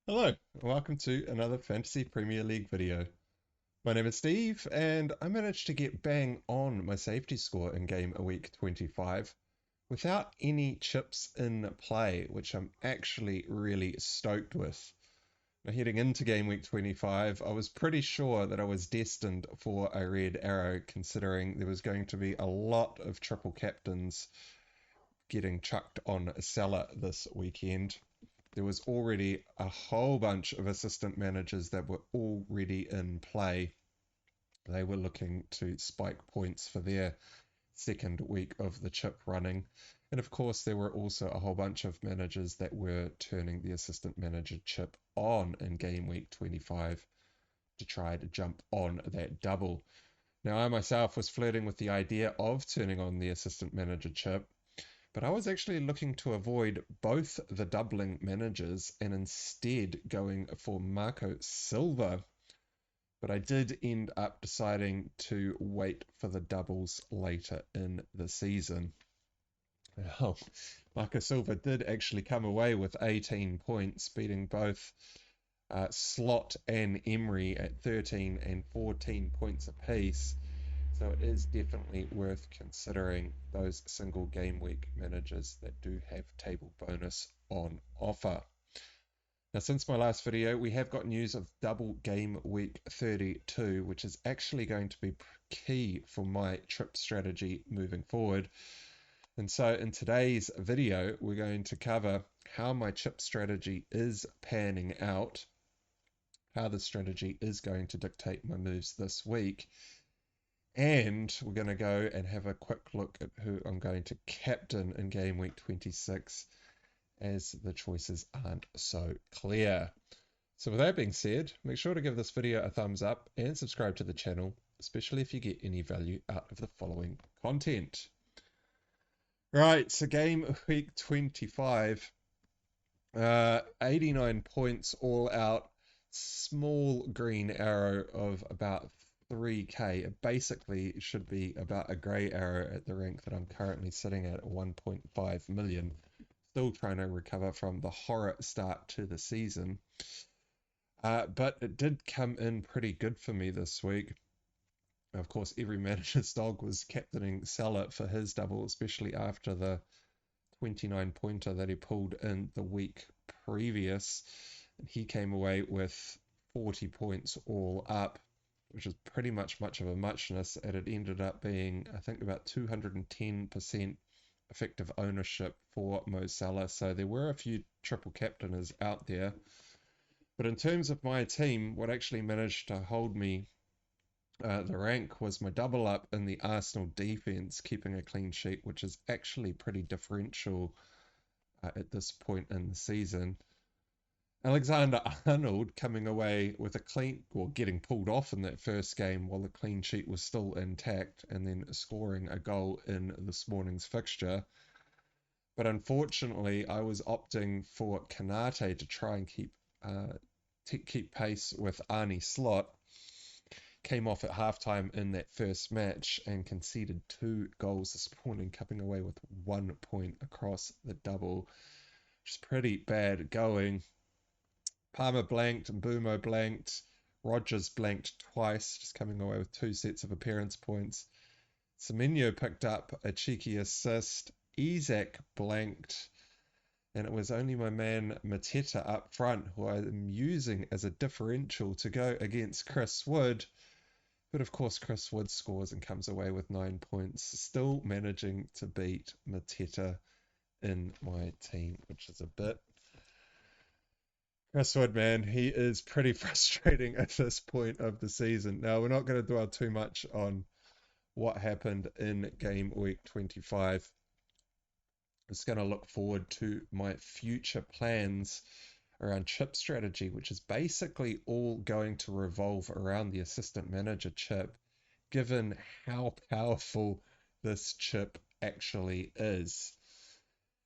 Hello, and welcome to another Fantasy Premier League video. My name is Steve, and I managed to get bang on my safety score in game week 25 without any chips in play, which I'm actually really stoked with. Now, heading into game week 25, I was pretty sure that I was destined for a red arrow, considering there was going to be a lot of triple captains getting chucked on Salah this weekend. There was already a whole bunch of assistant managers that were already in play. They were looking to spike points for their second week of the chip running. And of course, there were also a whole bunch of managers that were turning the assistant manager chip on in game week 25 to try to jump on that double. Now, I myself was flirting with the idea of turning on the assistant manager chip, but I was actually looking to avoid both the doubling managers and instead going for Marco Silva. But I did end up deciding to wait for the doubles later in the season. Well, Marco Silva did actually come away with 18 points, beating both Slot and Emery at 13 and 14 points apiece. So it is definitely worth considering those single game week managers that do have table bonus on offer. Now, since my last video, we have got news of double game week 32, which is actually going to be key for my trip strategy moving forward. And so in today's video, we're going to cover how my chip strategy is panning out, how the strategy is going to dictate my moves this week, and we're going to go and have a quick look at who I'm going to captain in game week 26 as the choices aren't so clear. So with that being said, make sure to give this video a thumbs up and subscribe to the channel, especially if you get any value out of the following content. Right, so game week 25, 89 points all out, small green arrow of about 3k. It basically should be about a grey arrow at the rank that I'm currently sitting at 1.5 million. Still trying to recover from the horror start to the season. But it did come in pretty good for me this week. Of course, every manager's dog was captaining Salah for his double, especially after the 29 pointer that he pulled in the week previous. And he came away with 40 points all up, which is pretty much of a muchness. And it ended up being, I think, about 210% effective ownership for Mo Salah. So there were a few triple captainers out there. But in terms of my team, what actually managed to hold me the rank was my double up in the Arsenal defense, keeping a clean sheet, which is actually pretty differential at this point in the season. Alexander-Arnold coming away with a clean, or getting pulled off in that first game while the clean sheet was still intact, and then scoring a goal in this morning's fixture. But unfortunately, I was opting for Kanate to try and keep pace with Arnie Slot. Came off at halftime in that first match and conceded 2 goals this morning, coming away with 1 point across the double, which is pretty bad going. Palmer blanked and Bumo blanked. Rogers blanked twice, just coming away with 2 sets of appearance points. Semenyo picked up a cheeky assist. Isak blanked. And it was only my man Mateta up front, who I'm using as a differential to go against Chris Wood. But of course, Chris Wood scores and comes away with 9 points, still managing to beat Mateta in my team, which is a bit. Chris Wood, man, he is pretty frustrating at this point of the season. Now, we're not going to dwell too much on what happened in game week 25. I'm just going to look forward to my future plans around chip strategy, which is basically all going to revolve around the assistant manager chip, given how powerful this chip actually is.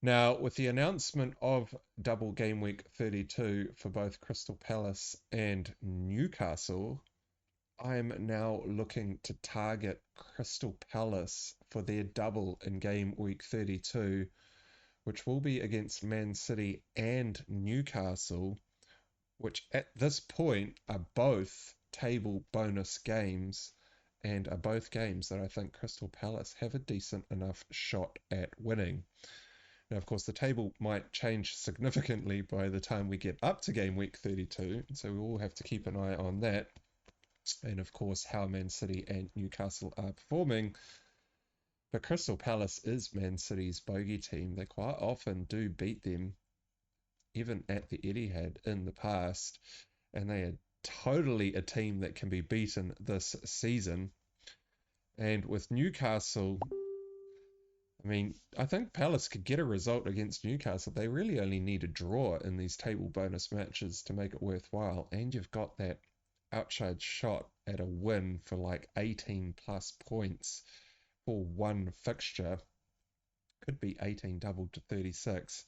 Now, with the announcement of double game week 32 for both Crystal Palace and Newcastle, I'm now looking to target Crystal Palace for their double in game week 32, which will be against Man City and Newcastle, which at this point are both table bonus games and are both games that I think Crystal Palace have a decent enough shot at winning. Now, of course, the table might change significantly by the time we get up to game week 32, so we all have to keep an eye on that. And of course, how Man City and Newcastle are performing. But Crystal Palace is Man City's bogey team. They quite often do beat them, even at the Etihad in the past, and they are totally a team that can be beaten this season. And with Newcastle, I mean, I think Palace could get a result against Newcastle. They really only need a draw in these table bonus matches to make it worthwhile. And you've got that outside shot at a win for like 18 plus points for one fixture. Could be 18 doubled to 36.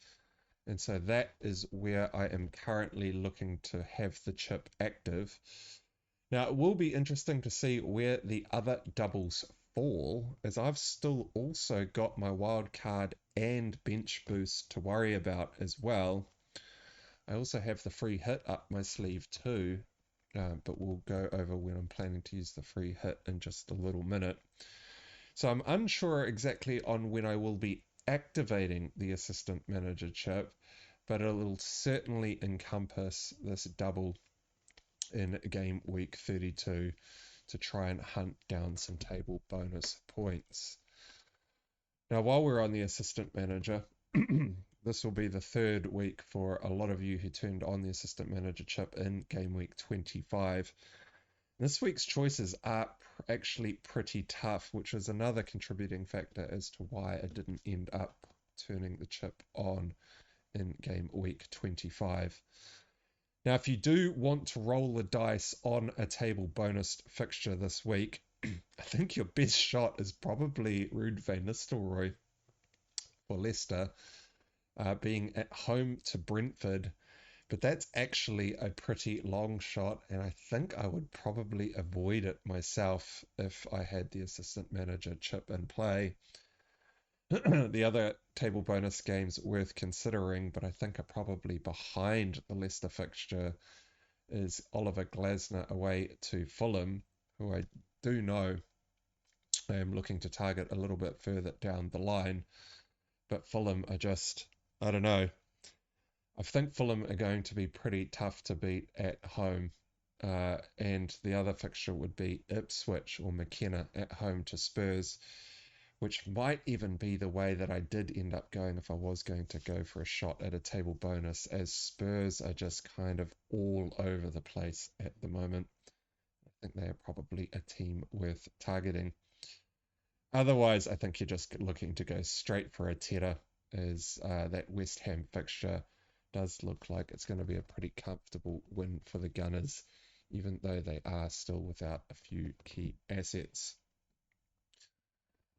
And so that is where I am currently looking to have the chip active. Now, it will be interesting to see where the other doubles fall, as I've still also got my wild card and bench boost to worry about as well. I also have the free hit up my sleeve too, but we'll go over when I'm planning to use the free hit in just a little minute. So I'm unsure exactly on when I will be activating the assistant manager chip, but it'll certainly encompass this double in game week 32 to try and hunt down some table bonus points. Now, while we're on the assistant manager, this will be the third week for a lot of you who turned on the assistant manager chip in game week 25. This week's choices are actually pretty tough, which is another contributing factor as to why I didn't end up turning the chip on in game week 25. Now, if you do want to roll the dice on a table bonus fixture this week, I think your best shot is probably Ruud van Nistelrooy for Leicester, being at home to Brentford. But that's actually a pretty long shot, and I think I would probably avoid it myself if I had the assistant manager chip in play. The other table bonus games worth considering, but I think are probably behind the Leicester fixture, is Oliver Glasner away to Fulham, who I do know I am looking to target a little bit further down the line. But Fulham are just, I don't know. I think Fulham are going to be pretty tough to beat at home. And the other fixture would be Ipswich or McKenna at home to Spurs, which might even be the way that I did end up going if I was going to go for a shot at a table bonus, as Spurs are just kind of all over the place at the moment. I think they are probably a team worth targeting. Otherwise, I think you're just looking to go straight for a Teta, as that West Ham fixture does look like it's going to be a pretty comfortable win for the Gunners, even though they are still without a few key assets.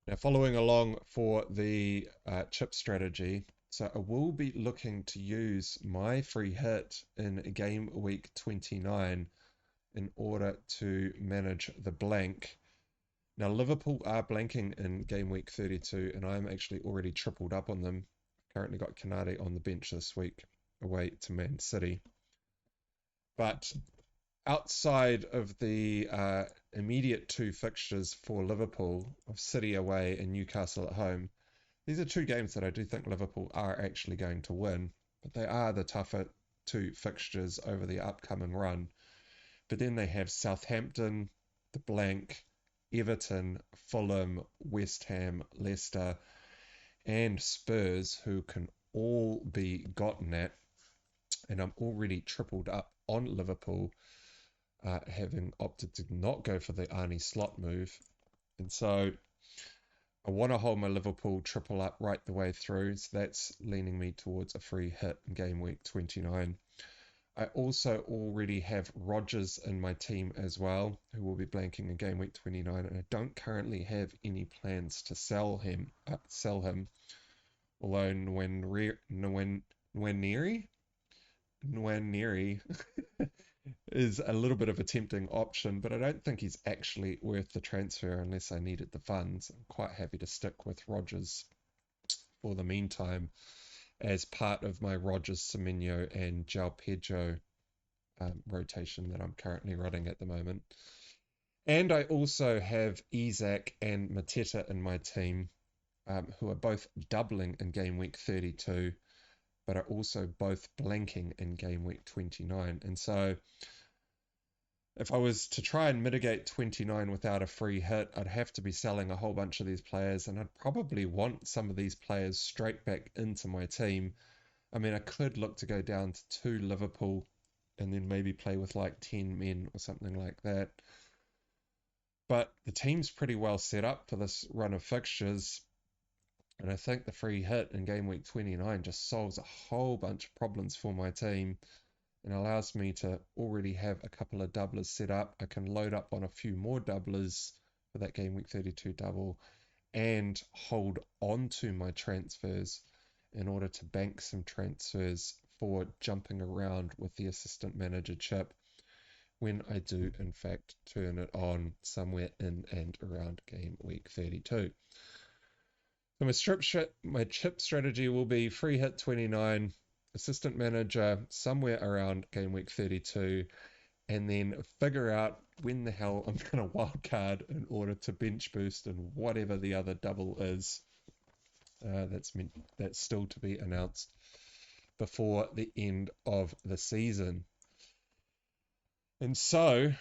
Now, following along for the chip strategy, so I will be looking to use my free hit in game week 29 in order to manage the blank. Now, Liverpool are blanking in game week 32, and I'm actually already tripled up on them. Currently got Canate on the bench this week away to Man City. But outside of the immediate two fixtures for Liverpool, of City away and Newcastle at home, these are two games that I do think Liverpool are actually going to win, but they are the tougher two fixtures over the upcoming run. But then they have Southampton, the blank, Everton, Fulham, West Ham, Leicester, and Spurs, who can all be gotten at. And I'm already tripled up on Liverpool, having opted to not go for the Arnie slot move. And so I want to hold my Liverpool triple up right the way through. So that's leaning me towards a free hit in game week 29. I also already have Rodgers in my team as well, who will be blanking in game week 29, and I don't currently have any plans to sell him. Although Nwaneri is a little bit of a tempting option, but I don't think he's actually worth the transfer unless I needed the funds. I'm quite happy to stick with Rodgers for the meantime as part of my Rodgers, Semenyo, and João Pedro rotation that I'm currently running at the moment. And I also have Isaac and Mateta in my team, who are both doubling in game week 32, but are also both blanking in game week 29. And so if I was to try and mitigate 29 without a free hit, I'd have to be selling a whole bunch of these players, and I'd probably want some of these players straight back into my team. I mean, I could look to go down to 2 Liverpool and then maybe play with like 10 men or something like that. But the team's pretty well set up for this run of fixtures, and I think the free hit in game week 29 just solves a whole bunch of problems for my team and allows me to already have a couple of doublers set up. I can load up on a few more doublers for that game week 32 double and hold on to my transfers in order to bank some transfers for jumping around with the assistant manager chip when I do in fact turn it on somewhere in and around game week 32. So my chip strategy will be free hit 29, assistant manager somewhere around game week 32, and then figure out when the hell I'm going to wildcard in order to bench boost and whatever the other double is. That's still to be announced before the end of the season. And so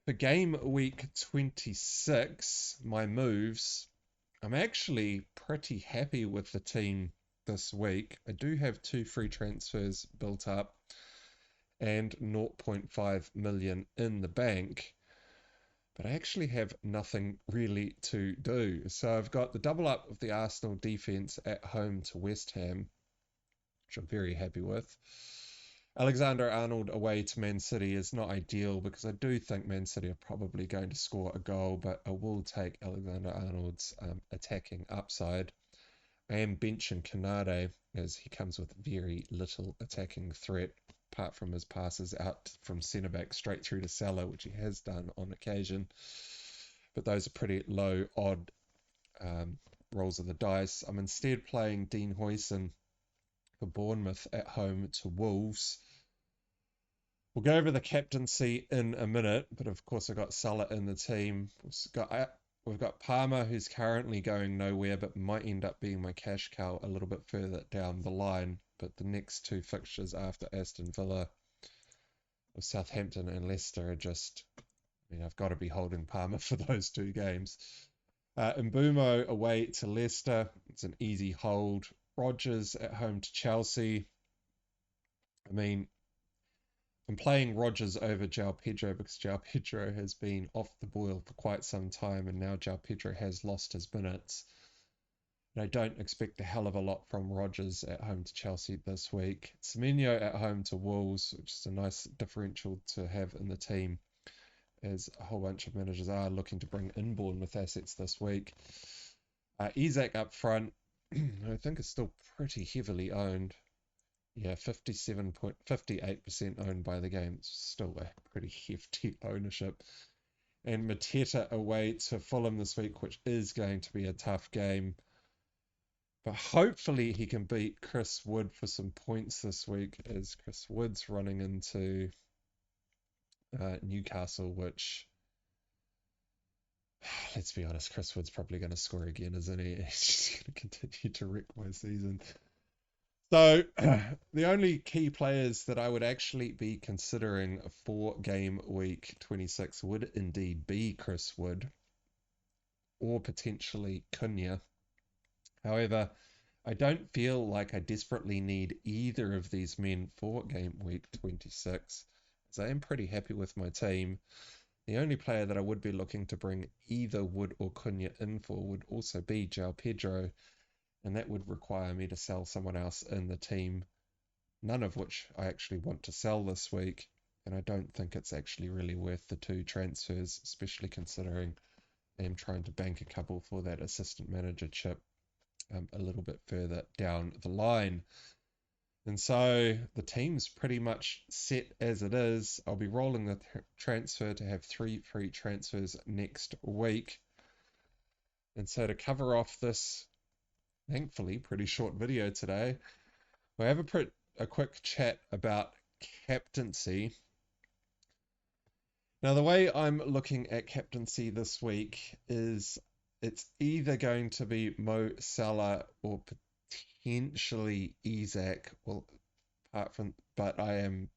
for game week 26, my moves, I'm actually pretty happy with the team this week. I do have 2 free transfers built up and 0.5 million in the bank, but I actually have nothing really to do. So I've got the double up of the Arsenal defense at home to West Ham, which I'm very happy with. Alexander-Arnold away to Man City is not ideal because I do think Man City are probably going to score a goal, but I will take Alexander-Arnold's attacking upside. I am benching Canade as he comes with very little attacking threat, apart from his passes out from centre-back straight through to Salah, which he has done on occasion. But those are pretty low odd rolls of the dice. I'm instead playing Dean Huijsen for Bournemouth at home to Wolves. We'll go over the captaincy in a minute, but of course I've got Salah in the team. We've got Palmer, who's currently going nowhere, but might end up being my cash cow a little bit further down the line. But the next 2 fixtures after Aston Villa, with Southampton and Leicester, are just, I mean, I've got to be holding Palmer for those 2 games. Mbumo away to Leicester, it's an easy hold. Rodgers at home to Chelsea. I mean, I'm playing Rodgers over João Pedro because João Pedro has been off the boil for quite some time, and now João Pedro has lost his minutes. And I don't expect a hell of a lot from Rodgers at home to Chelsea this week. Semenyo at home to Wolves, which is a nice differential to have in the team, as a whole bunch of managers are looking to bring in Bournemouth assets this week. Isaac up front, I think is still pretty heavily owned. Yeah, 57.58% owned by the game. It's still a pretty hefty ownership. And Mateta away to Fulham this week, which is going to be a tough game. But hopefully he can beat Chris Wood for some points this week, as Chris Wood's running into Newcastle, which, let's be honest, Chris Wood's probably going to score again, isn't he? He's just going to continue to wreck my season. So the only key players that I would actually be considering for game week 26 would indeed be Chris Wood or potentially Cunha. However, I don't feel like I desperately need either of these men for game week 26, as I am pretty happy with my team. The only player that I would be looking to bring either Wood or Cunha in for would also be João Pedro, and that would require me to sell someone else in the team, none of which I actually want to sell this week, and I don't think it's actually really worth the 2 transfers, especially considering I am trying to bank a couple for that assistant manager chip a little bit further down the line. And so the team's pretty much set as it is. I'll be rolling the transfer to have 3 free transfers next week. And so to cover off this, thankfully, pretty short video today, we'll have a quick chat about captaincy. Now, the way I'm looking at captaincy this week is it's either going to be Mo Salah or potentially Isak. Well, but I am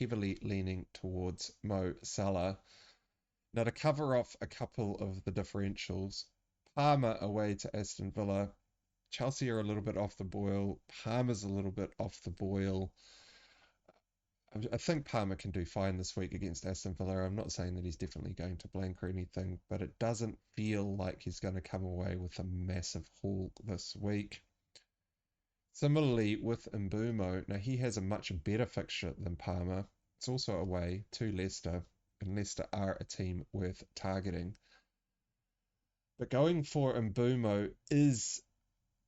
heavily leaning towards Mo Salah. Now, to cover off a couple of the differentials, Palmer away to Aston Villa. Chelsea are a little bit off the boil. Palmer's a little bit off the boil. I think Palmer can do fine this week against Aston Villa. I'm not saying that he's definitely going to blank or anything, but it doesn't feel like he's going to come away with a massive haul this week. Similarly with Mbumo, now he has a much better fixture than Palmer. It's also away to Leicester, and Leicester are a team worth targeting. But going for Mbumo is,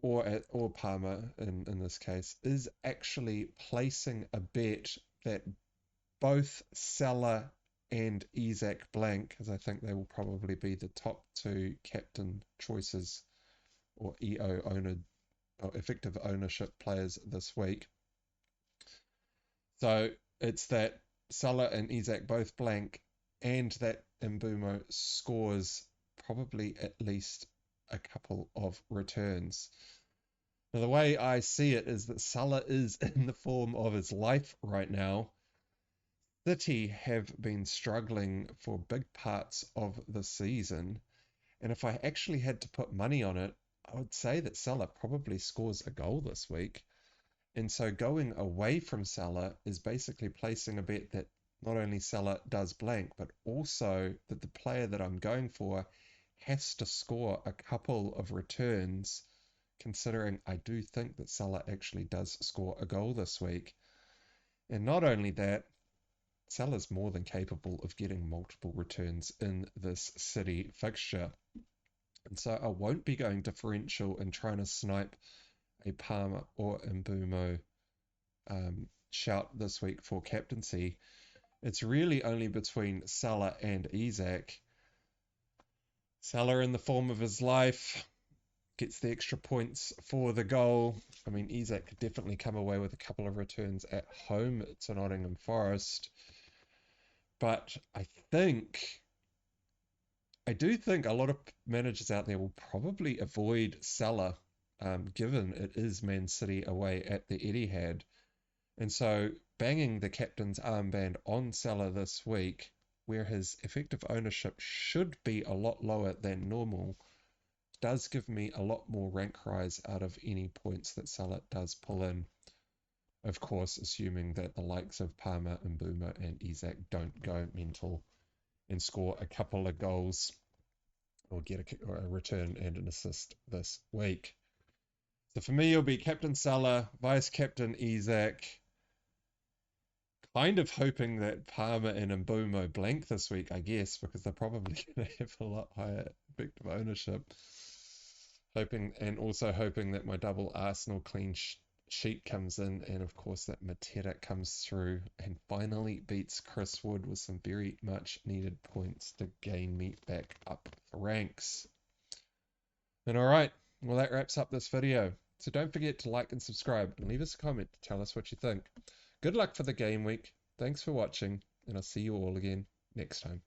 or Palmer in this case, is actually placing a bet that both Salah and Isak blank, as I think they will probably be the top two captain choices or EO owner or effective ownership players this week. So it's that Salah and Isak both blank and that Mbumo scores probably at least a couple of returns. Now, the way I see it is that Salah is in the form of his life right now. City have been struggling for big parts of the season, and if I actually had to put money on it, I would say that Salah probably scores a goal this week. And so going away from Salah is basically placing a bet that not only Salah does blank, but also that the player that I'm going for has to score a couple of returns, considering I do think that Salah actually does score a goal this week. And not only that, Salah's more than capable of getting multiple returns in this City fixture. And so I won't be going differential and trying to snipe a Palmer or Mbumo shout this week for captaincy. It's really only between Salah and Isak. Salah in the form of his life gets the extra points for the goal. I mean, Isak could definitely come away with a couple of returns at home to Nottingham Forest. But I do think a lot of managers out there will probably avoid Salah, given it is Man City away at the Etihad. And so banging the captain's armband on Salah this week, where his effective ownership should be a lot lower than normal, does give me a lot more rank rise out of any points that Salah does pull in. Of course, assuming that the likes of Palmer, Mbumo, and Isak don't go mental and score a couple of goals or get a return and an assist this week. So for me, it'll be Captain Salah, Vice Captain Isak. Kind of hoping that Palmer and Mbumo blank this week, I guess, because they're probably going to have a lot higher effective ownership. Also hoping that my double Arsenal clean sheet comes in, and of course that Mateta comes through and finally beats Chris Wood with some very much needed points to gain me back up the ranks. And alright, well that wraps up this video. So don't forget to like and subscribe and leave us a comment to tell us what you think. Good luck for the game week. Thanks for watching, and I'll see you all again next time.